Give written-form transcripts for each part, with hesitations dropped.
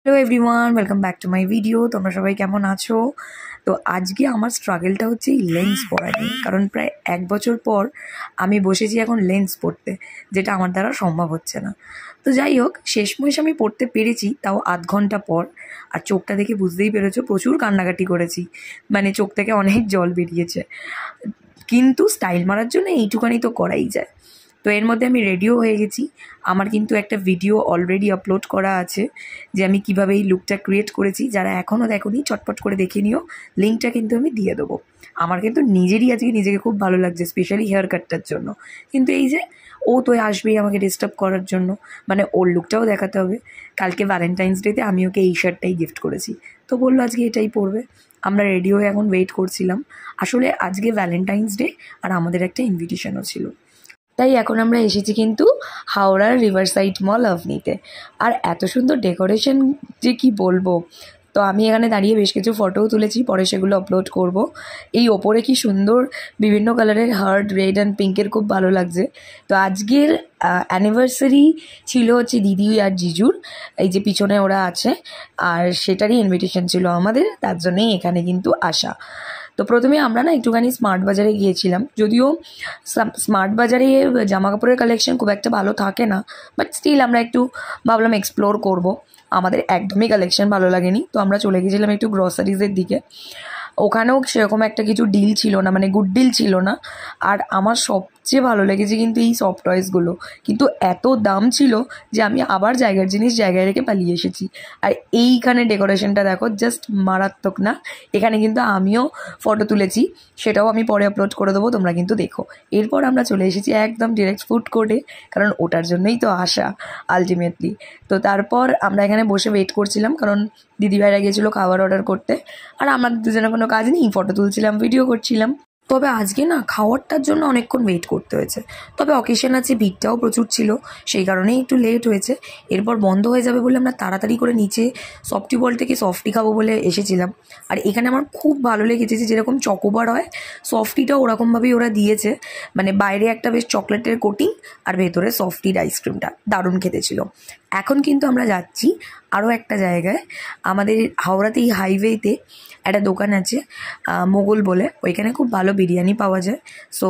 Hello everyone, welcome back to my video. তোমরা সবাই কেমন আছো? তো আজকে আমার স্ট্রাগলটা হচ্ছে এই লেন্স পরা নিয়ে, কারণ প্রায় 1 বছর পর আমি বসেছি এখন লেন্স পরতে, যেটা আমার দ্বারা সম্ভব হচ্ছে না। তো যাই হোক, শেষমেশ আমি পড়তে পেরেছি, তাও আধ ঘন্টা পর। আর চোখটা দেখে বুঝতেই পেরেছো, প্রচুর কান্নাকাটি করেছি, মানে চোখ থেকে অনেক জল বেরিয়েছে। কিন্তু স্টাইল মারার জন্য এইটুখানি তো করাই যায়। তো এর মধ্যে আমি রেডিও হয়ে গেছি। আমার কিন্তু একটা ভিডিও অলরেডি আপলোড করা আছে, যে আমি কিভাবে এই লুকটা ক্রিয়েট করেছি। যারা এখনও দেখোনি, চটপট করে দেখে নিও, লিঙ্কটা কিন্তু আমি দিয়ে দেবো। আমার কিন্তু নিজেরই আজকে নিজেকে খুব ভালো লাগছে, স্পেশালি হেয়ার কাটটার জন্য। কিন্তু এই যে ও তো আসবেই আমাকে ডিস্টার্ব করার জন্য, মানে ওর লুকটাও দেখাতে হবে। কালকে ভ্যালেন্টাইন্স ডেতে আমি ওকে এই শার্টটাই গিফট করেছি, তো বললো আজকে এটাই পরবে। আমরা রেডি হয়ে এখন ওয়েট করছিলাম। আসলে আজকে ভ্যালেন্টাইন্স ডে, আর আমাদের একটা ইনভিটেশনও ছিল। তাই এখন আমরা এসেছি কিন্তু হাওড়ার রিভারসাইড মল আভনিতে। আর এত সুন্দর ডেকোরেশন যে কি বলবো। তো আমি এখানে দাঁড়িয়ে বেশ কিছু ফটোও তুলেছি, পরে সেগুলো আপলোড করব। এই ওপরে কি সুন্দর বিভিন্ন কালারের হার্ট, রেড অ্যান্ড পিঙ্কের, খুব ভালো লাগছে। তো আজকের অ্যানিভার্সারি ছিল হচ্ছে দিদি আর জিজুর, এই যে পিছনে ওরা আছে, আর সেটারই ইনভিটেশন ছিল আমাদের, তার জন্যই এখানে কিন্তু আসা। তো প্রথমে আমরা না একটুখানি স্মার্ট বাজারে গিয়েছিলাম, যদিও স্মার্ট বাজারে জামা কাপড়ের কালেকশন খুব একটা ভালো থাকে না, বাট স্টিল আমরা একটু ভাবলাম এক্সপ্লোর করব। আমাদের একদমই কালেকশন ভালো লাগেনি, তো আমরা চলে গেছিলাম একটু গ্রসারিজের দিকে। ওখানেও সেরকম একটা কিছু ডিল ছিল না, মানে গুড ডিল ছিল না। আর আমার সবচেয়ে ভালো লেগেছে কিন্তু এই সফট টয়েসগুলো, কিন্তু এত দাম ছিল যে আমি আবার জায়গার জিনিস জায়গায় রেখে পালিয়ে এসেছি। আর এইখানে ডেকোরেশনটা দেখো, জাস্ট মারাত্মক না? এখানে কিন্তু আমিও ফটো তুলেছি, সেটাও আমি পরে আপলোড করে দেবো, তোমরা কিন্তু দেখো। এরপর আমরা চলে এসেছি একদম ডিরেক্ট ফুড কোর্টে, কারণ ওটার জন্যই তো আসা আলটিমেটলি। তো তারপর আমরা এখানে বসে ওয়েট করছিলাম, কারণ দিদিভাইরা গিয়েছিলো খাবার অর্ডার করতে, আর আমাদের দুজনের কোনো কাজ নেই, ফটো তুলছিলাম, ভিডিও করছিলাম। তবে আজকে না খাওয়ারটার জন্য অনেকক্ষণ ওয়েট করতে হয়েছে। তবে অকেশন আছে, ভিড়টাও প্রচুর ছিল, সেই কারণেই একটু লেট হয়েছে। এরপর বন্ধ হয়ে যাবে বলে আমরা তাড়াতাড়ি করে নিচে সফটি বল থেকে সফটি খাবো বলে এসেছিলাম। আর এখানে আমার খুব ভালো লেগেছে যে যেরকম চকোবার হয়, সফটিটাও ওরকমভাবেই ওরা দিয়েছে। মানে বাইরে একটা বেশ চকলেটের কোটিং, আর ভেতরে সফটির আইসক্রিমটা দারুণ খেতে ছিল। এখন কিন্তু আমরা যাচ্ছি আরও একটা জায়গায়। আমাদের হাওড়াতেই হাইওয়েতে একটা দোকান আছে মোগল বলে, ওইখানে খুব ভালো বিরিয়ানি পাওয়া যায়। সো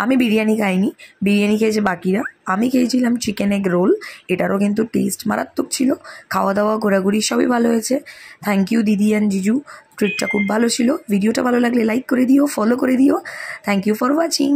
আমি বিরিয়ানি খাইনি, বিরিয়ানি খেয়েছে বাকিরা। আমি খেয়েছিলাম চিকেন এগ রোল, এটারও কিন্তু টেস্ট মারাত্মক ছিল। খাওয়া দাওয়া ঘোরাঘুরি সবই ভালো হয়েছে। থ্যাংক ইউ দিদি অ্যান্ড জিজু, ট্রিটটা খুব ভালো ছিল। ভিডিওটা ভালো লাগলে লাইক করে দিও, ফলো করে দিও। Thank you for watching.